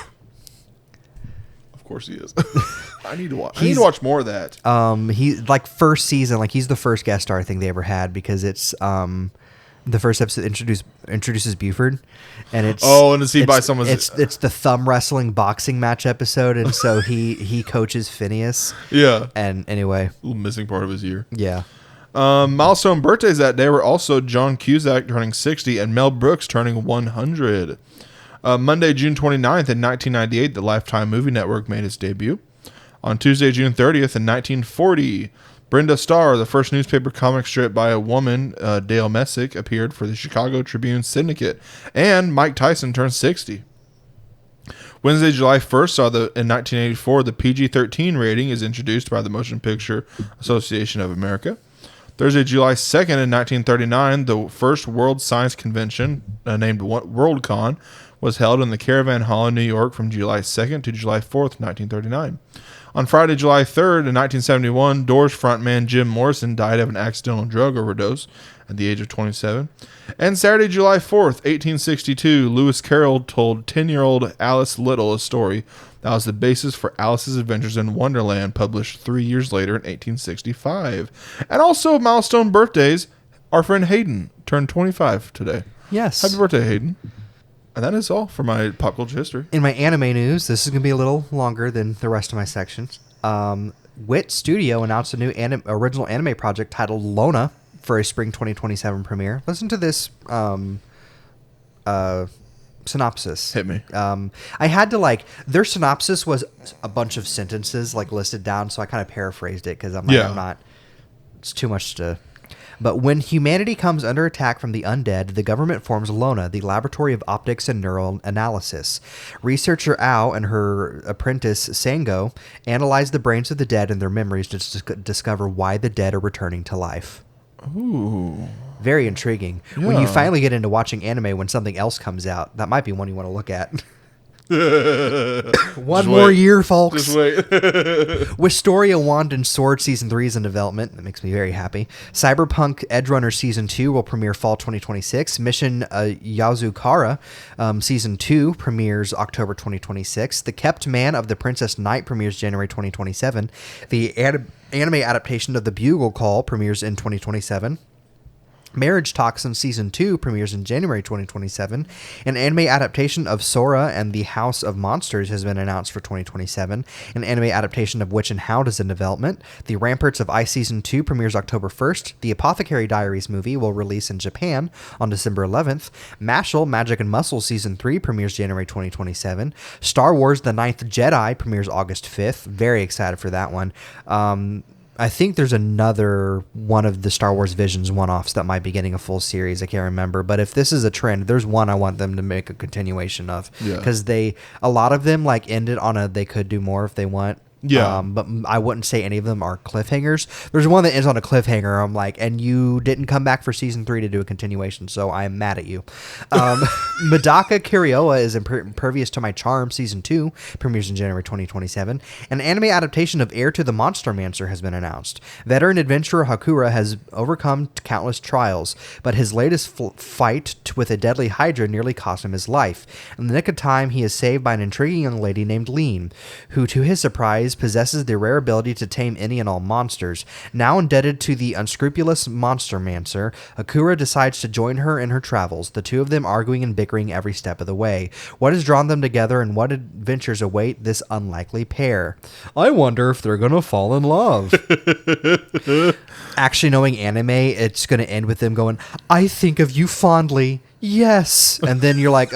of course he is. I need to watch more of that. He like first season, like he's the first guest star I think they ever had, because it's the first episode introduces Buford, and it's by someone's. It's the thumb wrestling boxing match episode, and so he coaches Phineas. Yeah. And anyway, a little missing part of his year. Yeah. Milestone birthdays that day were also John Cusack turning 60 and Mel Brooks turning 100. Monday, June 29th in 1998, the Lifetime Movie Network made its debut. On Tuesday, June 30th in 1940, Brenda Starr, the first newspaper comic strip by a woman, Dale Messick, appeared for the Chicago Tribune Syndicate, and Mike Tyson turned 60. Wednesday, July 1st saw in 1984, the PG-13 rating is introduced by the Motion Picture Association of America. Thursday, July 2nd in 1939, the first World Science Convention, named WorldCon, was held in the Caravan Hall in New York from July 2nd to July 4th, 1939. On Friday, July 3rd, in 1971, Doors frontman Jim Morrison died of an accidental drug overdose at the age of 27. And Saturday, July 4th, 1862, Lewis Carroll told 10-year-old Alice Little a story that was the basis for Alice's Adventures in Wonderland, published 3 years later in 1865. And also milestone birthdays, our friend Hayden turned 25 today. Yes. Happy birthday, Hayden. And that is all for my pop culture history. In my anime news, this is going to be a little longer than the rest of my sections. Wit Studio announced a new original anime project titled Lona for a spring 2027 premiere. Listen to this synopsis. Hit me. I had to their synopsis was a bunch of sentences listed down, so I kind of paraphrased it because I'm not. It's too much to. But when humanity comes under attack from the undead, the government forms Lona, the laboratory of optics and neural analysis. Researcher Ao and her apprentice Sango analyze the brains of the dead and their memories to discover why the dead are returning to life. Ooh. Very intriguing. Yeah. When you finally get into watching anime when something else comes out, that might be one you want to look at. One more year, folks. Just wait. Wisteria Wand and Sword Season 3 is in development. That makes me very happy. Cyberpunk Edgerunner Season 2 will premiere fall 2026. Mission Yazukara Season 2 premieres October 2026. The Kept Man of the Princess Knight premieres January 2027. The anime adaptation of The Bugle Call premieres in 2027. Marriage Toxin Season 2 premieres in January 2027. An anime adaptation of Sora and the House of Monsters has been announced for 2027. An anime adaptation of Witch and Hound is in development. The Ramparts of Ice Season 2 premieres October 1st. The Apothecary Diaries movie will release in Japan on December 11th. Mashal Magic and Muscle Season 3 premieres January 2027. Star Wars The Ninth Jedi premieres August 5th. Very excited for that one. I think there's another one of the Star Wars Visions one-offs that might be getting a full series. I can't remember. But if this is a trend, there's one I want them to make a continuation of. Because a lot of them ended on they could do more if they want. Yeah. But I wouldn't say any of them are cliffhangers. There's one that ends on a cliffhanger. I'm like, and you didn't come back for season 3 to do a continuation, so I'm mad at you. Medaka Kirioa is Impervious to My Charm Season 2, premieres in January 2027. An anime adaptation of Heir to the Monster Mancer has been announced. Veteran adventurer Hakura has overcome countless trials, but his latest fight with a deadly Hydra nearly cost him his life. In the nick of time, he is saved by an intriguing young lady named Lean, who, to his surprise, possesses the rare ability to tame any and all monsters. Now indebted to the unscrupulous Monster Mancer, Akura decides to join her in her travels, the two of them arguing and bickering every step of the way. What has drawn them together and what adventures await this unlikely pair? I wonder if they're gonna fall in love. Actually, knowing anime, it's gonna end with them going, I think of you fondly. Yes. And then you're like,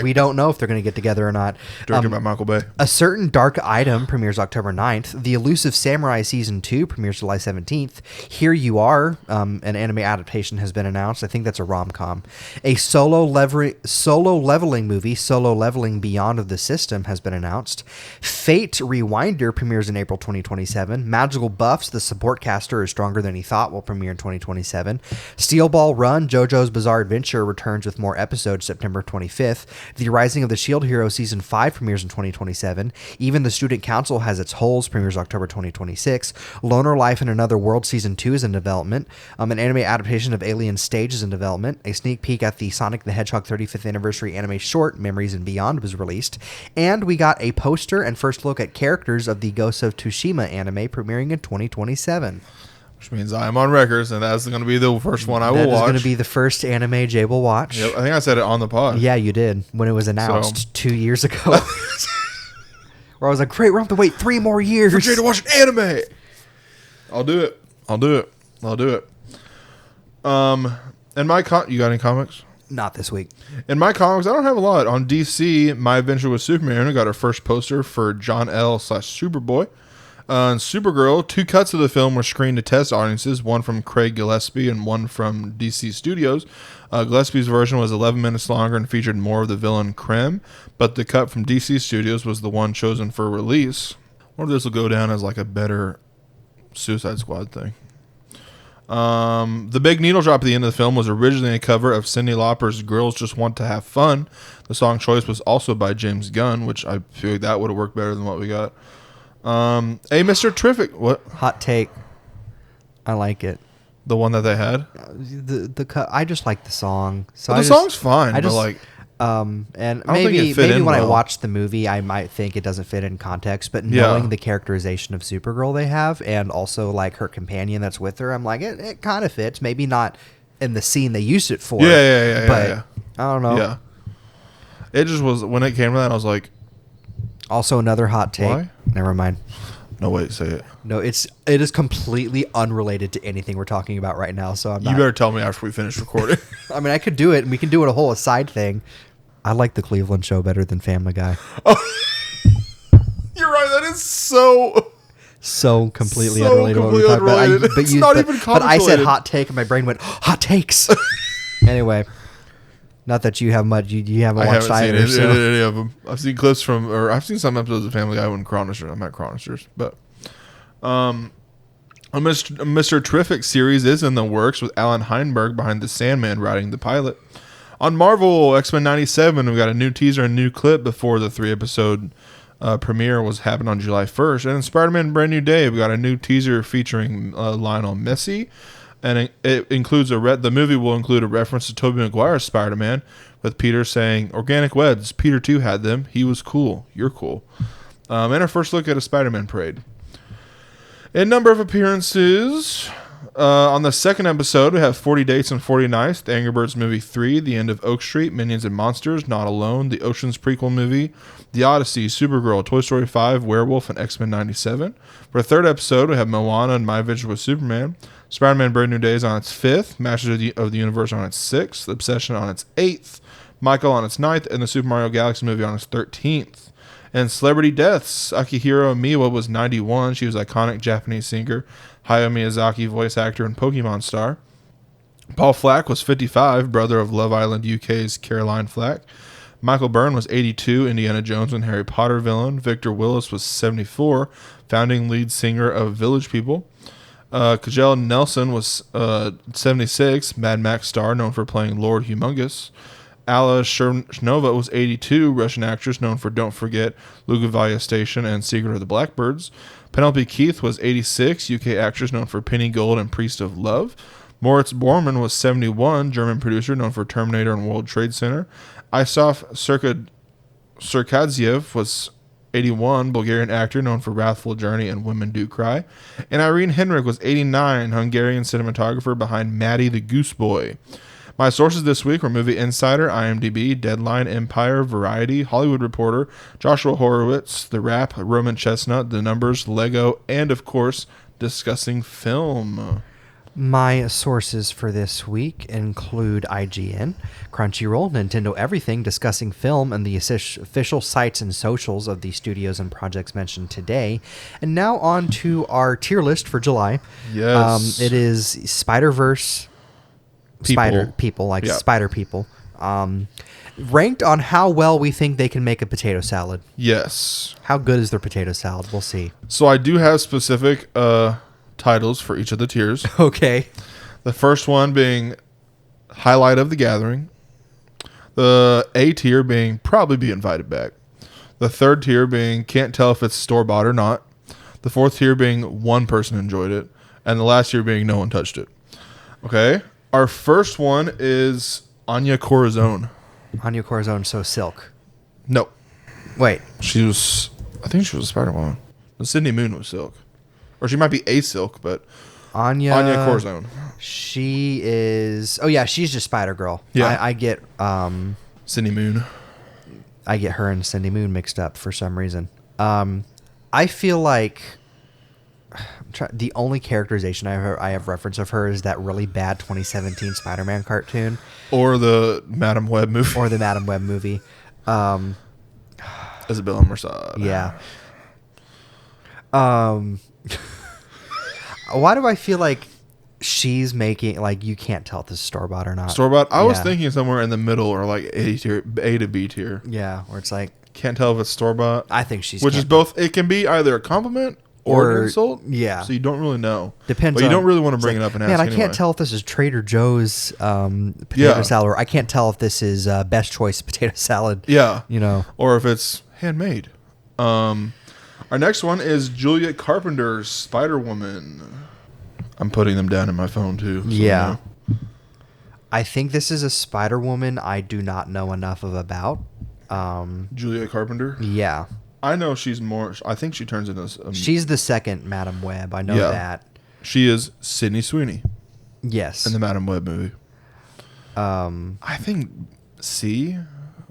we don't know if they're going to get together or not. Directed by Michael Bay. A Certain Dark Item premieres October 9th. The Elusive Samurai Season 2 premieres July 17th. Here You Are, an anime adaptation, has been announced. I think that's a rom-com. A solo leveling movie, Solo Leveling Beyond of the System, has been announced. Fate Rewinder premieres in April 2027. Magical Buffs, The Support Caster is Stronger Than He Thought, will premiere in 2027. Steel Ball Run, JoJo's Bizarre Adventure returns with more episodes September 25th. The Rising of the Shield Hero Season 5 premieres in 2027. Even the Student Council Has Its Holes premieres October 2026. Loner Life in Another World Season 2 is in development. An anime adaptation of Alien Stage is in development. A sneak peek at the Sonic the Hedgehog 35th Anniversary anime short, Memories and Beyond, was released. And we got a poster and first look at characters of the Ghost of Tsushima anime premiering in 2027. Which means I am on records, and that's going to be the first one I will watch. That is going to be the first anime Jay will watch. Yep, I think I said it on the pod. Yeah, you did, when it was announced 2 years ago. Where I was like, great, we'll have to wait 3 more years. For Jay to watch an anime. I'll do it. And you got any comics? Not this week. In my comics, I don't have a lot. On DC, My Adventure with Superman, I got our first poster for John L. / Superboy. On Supergirl, 2 cuts of the film were screened to test audiences, one from Craig Gillespie and one from DC Studios. Gillespie's version was 11 minutes longer and featured more of the villain Krem, but the cut from DC Studios was the one chosen for release. I wonder if this will go down as like a better Suicide Squad thing. The big needle drop at the end of the film was originally a cover of Cyndi Lauper's Girls Just Want to Have Fun. The song choice was also by James Gunn, which I feel like that would have worked better than what we got. Hey, Mr. Terrific. What? Hot take. I like it. The one that they had? I just like the song. So well, the song's fine, but like... and maybe when I watch the movie, I might think it doesn't fit in context, but knowing the characterization of Supergirl they have, and also like her companion that's with her, I'm like, it kind of fits. Maybe not in the scene they used it for. Yeah. I don't know. Yeah. It just was, when it came to that, I was like... Also, another hot take. Why? Never mind. No, wait, say it. No, it is completely unrelated to anything we're talking about right now. So I'm not. You better tell me after we finish recording. I mean, I could do it, and we can do it a whole aside thing. I like the Cleveland Show better than Family Guy. Oh, you're right. That is so completely unrelated. Completely unrelated. It's not even But I said hot take, and my brain went hot takes. Anyway. Not that you have much. You haven't watched either. I haven't seen any of them. I've seen clips from, or I've seen some episodes of Family Guy when Chronisters. I'm at Chronisters, but a Mr. Terrific series is in the works with Alan Heinberg behind the Sandman writing the pilot. On Marvel X-Men 97, we got a new teaser and new clip before the 3-episode premiere was happened on July 1st. And in Spider-Man Brand New Day, we got a new teaser featuring Lionel Messi. And it includes the movie will include a reference to Tobey Maguire's Spider-Man, with Peter saying, "Organic webs, Peter too had them. He was cool. You're cool." And our first look at a Spider-Man parade. In number of appearances, on the second episode, we have 40 Dates and 40 Nights, The Angry Birds Movie 3, The End of Oak Street, Minions and Monsters, Not Alone, The Ocean's prequel movie, The Odyssey, Supergirl, Toy Story 5, Werewolf, and X-Men 97. For the third episode, we have Moana and My Adventure with Superman. Spider-Man Brand New Day is on its 5th, Masters of the Universe on its 6th, Obsession on its 8th, Michael on its 9th, and the Super Mario Galaxy movie on its 13th. And celebrity deaths, Akihiro Miwa was 91. She was iconic Japanese singer, Hayao Miyazaki voice actor, and Pokemon star. Paul Flack was 55, brother of Love Island UK's Caroline Flack. Michael Byrne was 82, Indiana Jones and Harry Potter villain. Victor Willis was 74, founding lead singer of Village People. Kajal Nelson was 76, Mad Max star known for playing Lord Humongous. Alla Chernova was 82, Russian actress known for Don't Forget, Lugavaya Station, and Secret of the Blackbirds. Penelope Keith was 86, UK actress known for Penny Gold and Priest of Love. Moritz Bormann was 71, German producer known for Terminator and World Trade Center. Isaf Serkadziev was 81, Bulgarian actor known for Wrathful Journey and Women Do Cry. And Irene Henrik was 89, Hungarian cinematographer behind Maddie the Goose Boy. My sources this week were Movie Insider, IMDb, Deadline, Empire, Variety, Hollywood Reporter, Joshua Horowitz, The Wrap, Roman Chestnut, The Numbers, Lego, and of course, Discussing Film. My sources for this week include IGN, Crunchyroll, Nintendo Everything, Discussing Film, and the official sites and socials of the studios and projects mentioned today. And now on to our tier list for July. Yes. It is Spider-Verse, Spider People, Spider People, ranked on how well we think they can make a potato salad. Yes. How good is their potato salad? We'll see. So I do have specific titles for each of the tiers. Okay. The first one being Highlight of the Gathering. The A tier being probably be invited back. The third tier being can't tell if it's store-bought or not. The fourth tier being one person enjoyed it. And the last tier being no one touched it. Okay. Our first one is Anya Corazon. Anya Corazon, so Silk. No. Wait. I think she was a Spider-Woman. Cindy Moon was Silk. Or she might be a Silk, but Anya Corazon. She is... Oh, yeah, she's just Spider-Girl. Yeah. I get... Cindy Moon. I get her and Cindy Moon mixed up for some reason. I feel like the only characterization I have reference of her is that really bad 2017 Spider-Man cartoon. Or the Madam Web movie. Or the Madam Web movie. Isabella Merced. Yeah. Why do I feel like she's making, like, you can't tell if this is store-bought or not? Store-bought? I was thinking somewhere in the middle or like A to B tier. Yeah, where it's like... Can't tell if it's store-bought. I think she's... Which is both... It can be either a compliment or an insult. Yeah. So you don't really know. Depends. But you don't really want to bring it up and ask Man, I anyway. can't tell if this is Trader Joe's potato salad, or I can't tell if this is Best Choice potato salad. Yeah. You know. Or if it's handmade. Our next one is Julia Carpenter's Spider-Woman. I'm putting them down in my phone too. So Yeah. I think this is a Spider-Woman I do not know enough about. Julia Carpenter? Yeah. I know she's more... I think she turns into... She's the second Madam Web. I know that. She is Sydney Sweeney. Yes. In the Madam Web movie. I think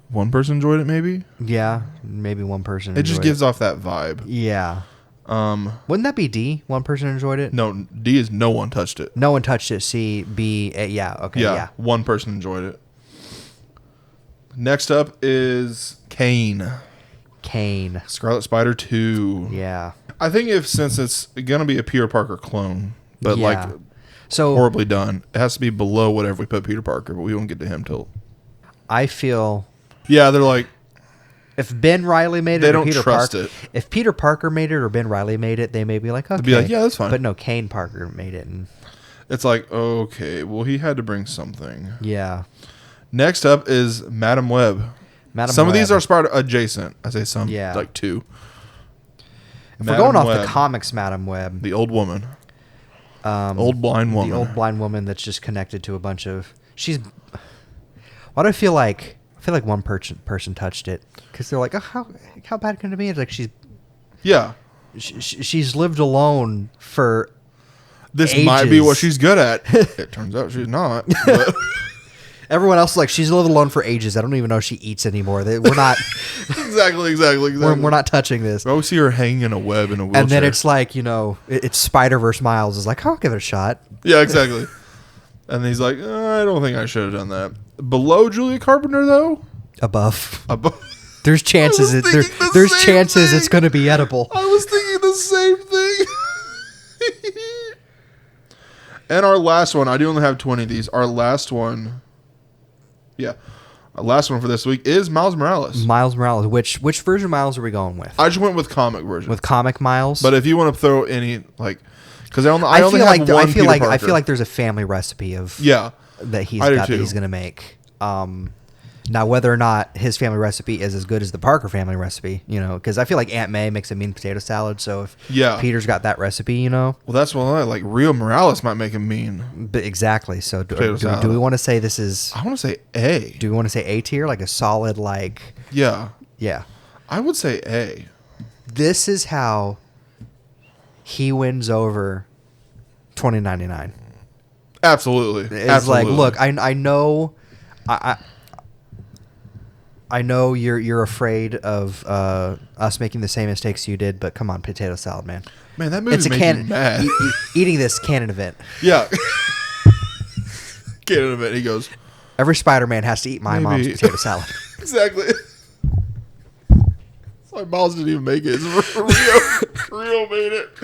one person enjoyed it maybe? Yeah. Maybe one person It just gives off that vibe. Yeah. Wouldn't that be D? One person enjoyed it? No, D is no one touched it. No one touched it. C, B, A, yeah. Okay, yeah. One person enjoyed it. Next up is Kane. Scarlet Spider 2. Yeah. I think since it's going to be a Peter Parker clone, but so horribly done, it has to be below whatever we put Peter Parker, but we won't get to him till... I feel... Yeah, they're like... If Ben Reilly made it, they or don't Peter trust Parker, it. If Peter Parker made it or Ben Reilly made it, they may be like, okay. They'd be like, yeah, that's fine. But no, Kane Parker made it. And it's like, okay, well, he had to bring something. Yeah. Next up is Madam Web. Some of these are Spider adjacent. I say some, like two. If we're going off the comics, Madam Web. The old woman. Old blind woman. The old blind woman that's just connected to a bunch of... Why do I feel like... one person touched it, because they're like, oh, how bad can it be? It's like she's lived alone for ages. Might be what she's good at. It turns out she's not. But. Everyone else is like, she's lived alone for ages. I don't even know if she eats anymore. We're not exactly. We're not touching this. I always see her hanging in a web in a wheelchair. And then it's like, it's Spider-Verse Miles is like, I'll give it a shot. Yeah, exactly. And he's like, I don't think I should have done that. Below Julia Carpenter, though? Above. There's chances it's going to be edible. I was thinking the same thing. And our last one, I do only have 20 of these. Our last one for this week is Miles Morales. Miles Morales. Which version of Miles are we going with? I just went with comic version. With comic Miles? But if you want to throw any, like... Because I feel like there's a family recipe of that he's gonna make. Now whether or not his family recipe is as good as the Parker family recipe, because I feel like Aunt May makes a mean potato salad. So if Peter's got that recipe, well, that's what Rio Morales might make him mean. But exactly. So do we want to say this is? I want to say A. Do we want to say A tier, like a solid Yeah. I would say A. This is how he wins over 2099. Absolutely. It's like, look, I know I know you're afraid of us making the same mistakes you did, but come on, potato salad, man. Man, that movie made me mad. Eating this canon event. Yeah. Canon event. He goes, every Spider-Man has to eat my mom's potato salad. Exactly. It's like Miles didn't even make it. Rio made it.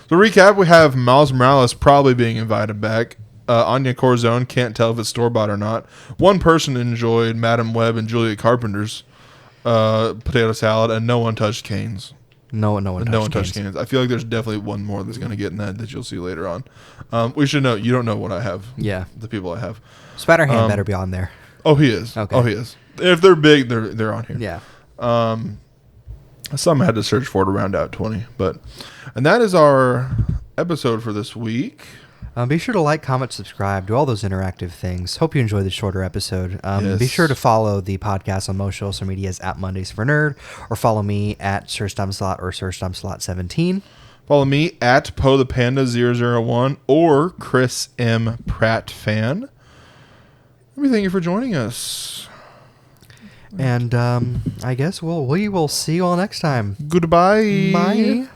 To recap, we have Miles Morales probably being invited back. Anya Corazon can't tell if it's store-bought or not. One person enjoyed Madam Web and Julia Carpenter's potato salad, and no one touched Kane's. No one touched touched cans. cans. I feel like there's definitely one more that's going to get in that you'll see later on. We should know. You don't know what I have. Yeah. The people I have. Spider-Ham better be on there. Oh, he is. Okay. Oh, he is. If they're big, they're on here. Yeah. Some I had to search for to round out 20. And that is our episode for this week. Be sure to like, comment, subscribe, do all those interactive things. Hope you enjoyed the shorter episode. Yes. Be sure to follow the podcast on most social medias at Mondays for Nerd, or follow me at Sir Stumslot or Sir Stumslot17. Follow me at Poe the Panda 001 or Chris M. Pratt Fan. Let me thank you for joining us. And I guess we will see you all next time. Goodbye. Bye.